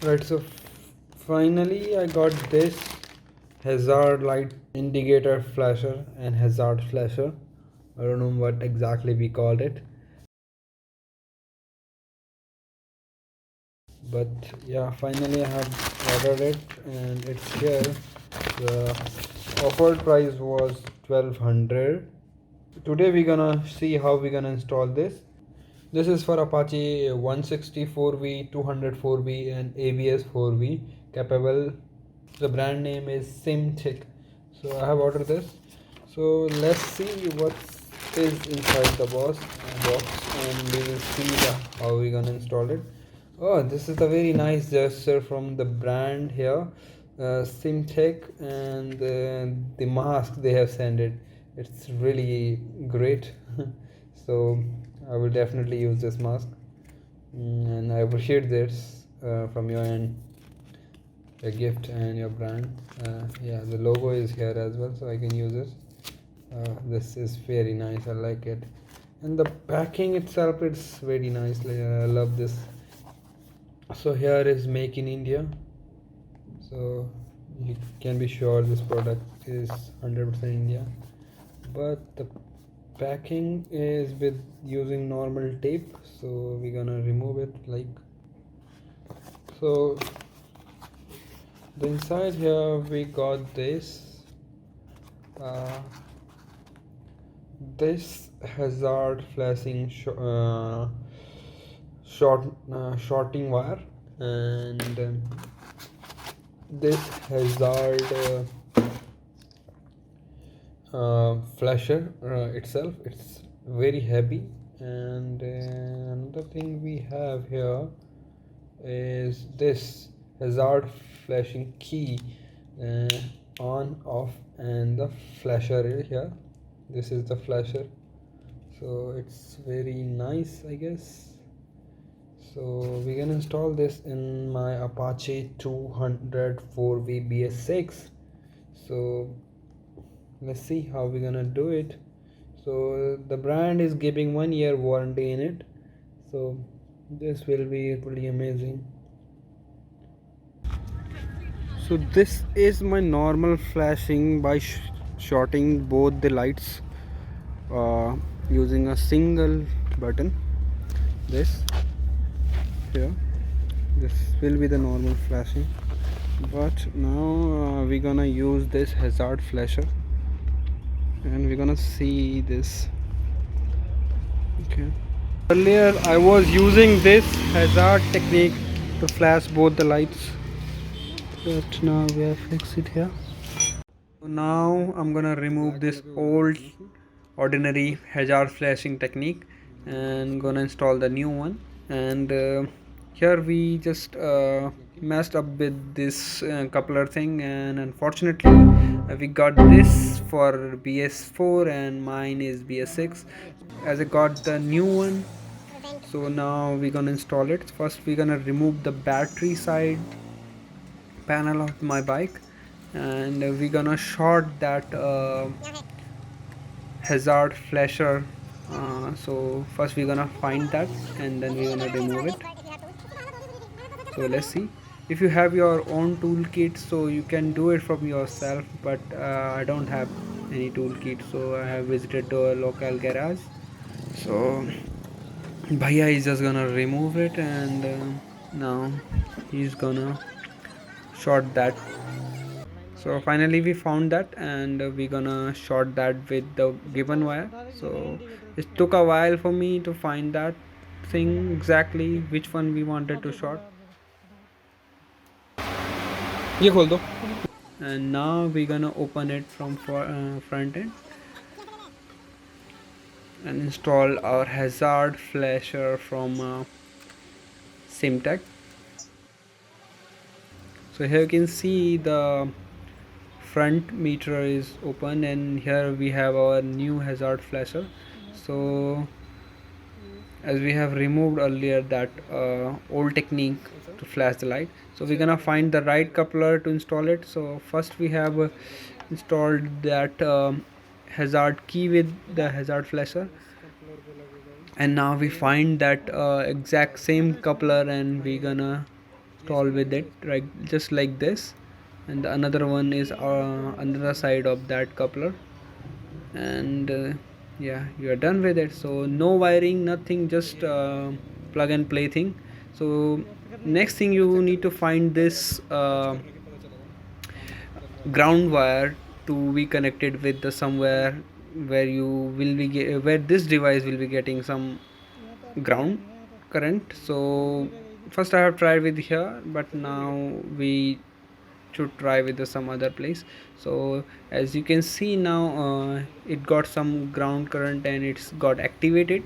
Right, so finally I got this hazard light indicator flasher and hazard flasher. I don't know what exactly we called it, but yeah, finally I have ordered it and it's here. The offered price was 1200. Today we're gonna see how we're gonna install this. This is for Apache 164V, 204V and ABS 4V capable. The brand name is Simtac. So I have ordered this. So let's see what is inside the box and we will see how we're gonna install it. Oh, this is a very nice gesture from the brand here, Simtech, and the mask they have sent it. It's really great. So I will definitely use this mask, and I appreciate this from your end, your gift and your brand. Yeah, the logo is here as well, so I can use this. This is very nice. I like it, and the packing itself it's very nice. I love this. So here is make in India, so you can be sure this product is 100% India, but the packing is with using normal tape, so we're gonna remove it like so. The inside here we got uh, this hazard flashing shorting wire, and this hazard flasher itself, it's very heavy. And another thing we have here is this hazard flashing key, uh, on off, and the flasher here. This is the flasher, so it's very nice, I guess. So we can install this in my Apache 204V BS6. So let's see how we're gonna do it. So the brand is giving 1 year warranty in it, so this will be pretty amazing. So this is my normal flashing by shorting both the lights using a single button. This here, this will be the normal flashing, but now we're gonna use this hazard flasher and we're gonna see this. Okay, earlier I was using this hazard technique to flash both the lights, but now we have fixed it here. So now I'm gonna remove this old ordinary hazard flashing technique and gonna install the new one. And here we just messed up with this coupler thing, and unfortunately we got this for BS4 and mine is BS6. As I got the new one, so now we're gonna install it. First we're gonna remove the battery side panel of my bike, and we're gonna short that hazard flasher. So first we're gonna find that and then we're gonna remove it. So let's see. If you have your own toolkit, so you can do it from yourself, but I don't have any toolkit, so I have visited to a local garage. So Bhaiya is just gonna remove it, and now he's gonna short that. So finally we found that, and we're gonna short that with the given wire. So it took a while for me to find that thing exactly which one we wanted to short. ये खोल दो. And now we're gonna open it from front end and install our hazard flasher from Simtac. So here you can see the front meter is open, and here we have our new hazard flasher. So as we have removed earlier that old technique to flash the light, so we're gonna find the right coupler to install it. So first we have installed that hazard key with the hazard flasher, and now we find that exact same coupler and we're gonna install with it, right, just like this. And the another one is another side of that coupler. And yeah, you are done with it. So no wiring, nothing, just plug and play thing. So next thing, you need to find this ground wire to be connected with the somewhere where you will be where this device will be getting some ground current. So first I have tried with here, but now we should try with some other place. So as you can see now, it got some ground current and it's got activated.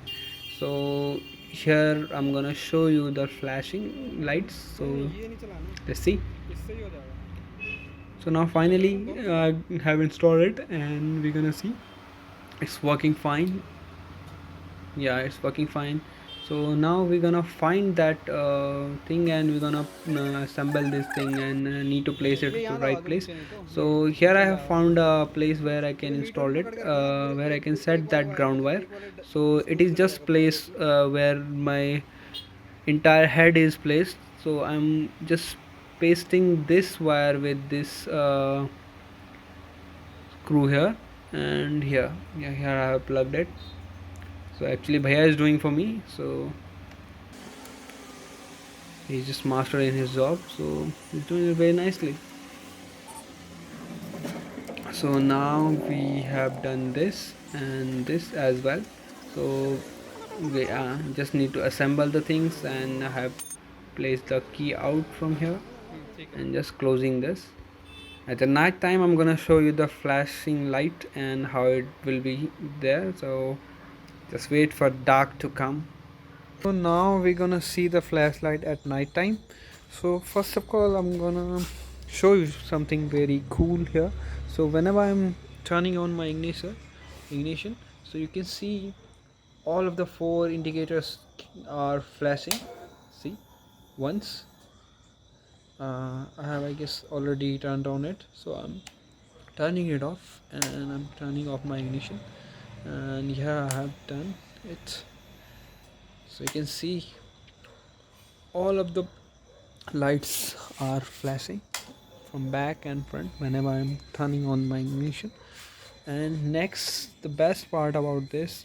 So here I'm gonna show you the flashing lights. So let's see. So now finally I have installed it and we're gonna see it's working fine. Yeah, it's working fine. So now we're gonna find that thing and we're gonna assemble this thing and need to place it to right place. So here I have found a place where I can install it, where I can set that ground wire. So it is just place where my entire head is placed. So I'm just pasting this wire with this screw here and here. Yeah, here I have plugged it. So actually Bhaiya is doing for me, so he's just master in his job, so he's doing it very nicely. So now we have done this and this as well. So we just need to assemble the things, and I have placed the key out from here and just closing this. At the night time I'm gonna show you the flashing light and how it will be there, so just wait for dark to come. So now we're gonna see the flashlight at night time. So first of all I'm gonna show you something very cool here. So whenever I'm turning on my ignition, so you can see all of the four indicators are flashing. See, once I have, I guess, already turned on it, so I'm turning it off and I'm turning off my ignition, and yeah, I have done it. So you can see all of the lights are flashing from back and front whenever I'm turning on my ignition. And next, the best part about this,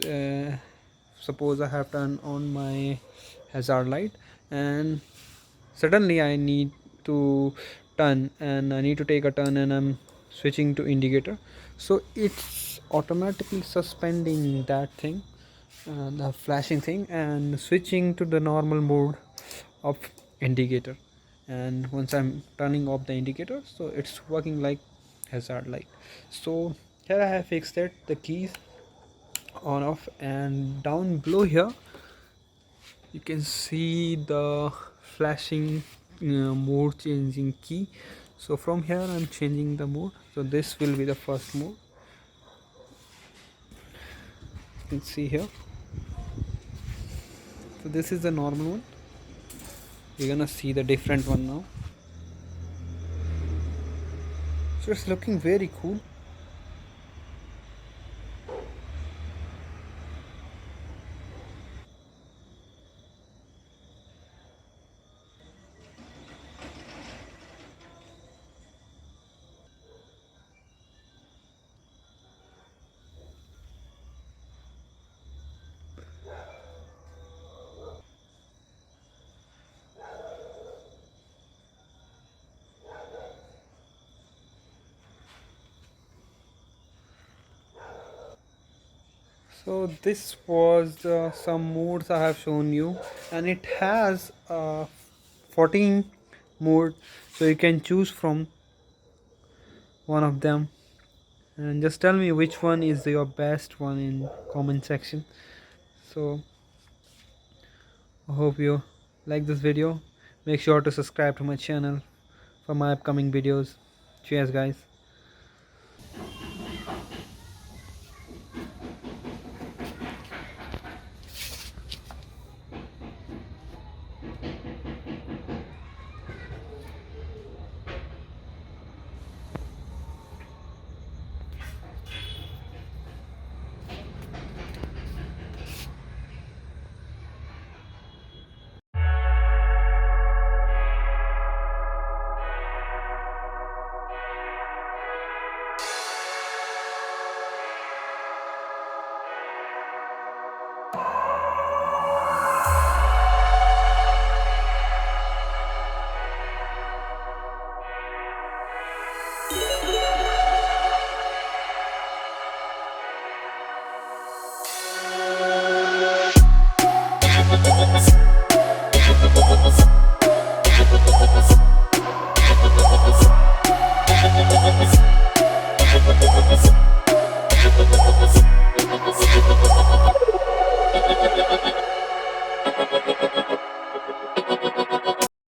suppose I have turned on my hazard light and suddenly I need to turn and I need to take a turn and I'm switching to indicator, so it's automatically suspending that thing, the flashing thing, and switching to the normal mode of indicator. And once I'm turning off the indicator, so it's working like hazard light. So here I have fixed it, the keys on off, and down below here you can see the flashing mode changing key. So from here I'm changing the mode, so this will be the first mode. You can see here, so this is the normal one. We're gonna see the different one now. So it's looking very cool. So this was some modes I have shown you, and it has 14 mode, so you can choose from one of them, and just tell me which one is your best one in comment section. So I hope you like this video. Make sure to subscribe to my channel for my upcoming videos. Cheers guys.